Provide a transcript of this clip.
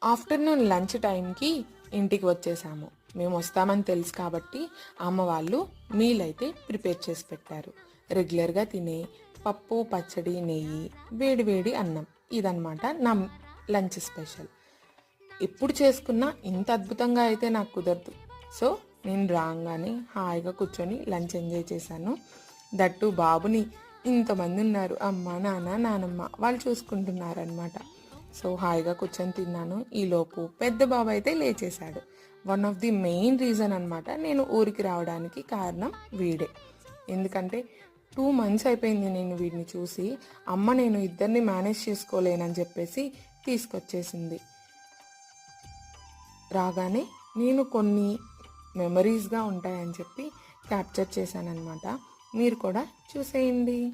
Afternoon lunch టైంకి ఇంటికి వచ్చేసాము. మేము వస్తామని తెలుసు కాబట్టి అమ్మ వాళ్ళు మీల్ అయితే ప్రిపేర్ చేసి పెట్టారు. రెగ్యులర్గా తినే పప్పు, పచ్చడి, నెయ్యి, వేడి వేడి అన్నం. ఇదన్నమాట నా లంచ్ స్పెషల్. ఎప్పుడు చేసుకున్నా ఇంత అద్భుతంగా అయితే నాకు కుదరదు. సో నేను రాగానే హాయిగా కూర్చొని లంచ్ ఎంజాయ్ చేశాను. దట్టు బాబుని ఇంతమంది ఉన్నారు, అమ్మ, నాన్న, నానమ్మ, వాళ్ళు చూసుకుంటున్నారనమాట. సో హాయిగా కూర్చొని తిన్నాను. ఈలోపు పెద్ద బాబు అయితే లేచేశాడు. One of the main reason అనమాట నేను ఊరికి రావడానికి కారణం వీడే. ఎందుకంటే 2 months అయిపోయింది నేను వీడిని చూసి. అమ్మ నేను ఇద్దరిని మేనేజ్ చేసుకోలేనని చెప్పేసి తీసుకొచ్చేసింది. రాగానే నేను కొన్ని మెమరీస్గా ఉంటాయని చెప్పి క్యాప్చర్ చేశానన్నమాట. మీరు కూడా చూసేయండి.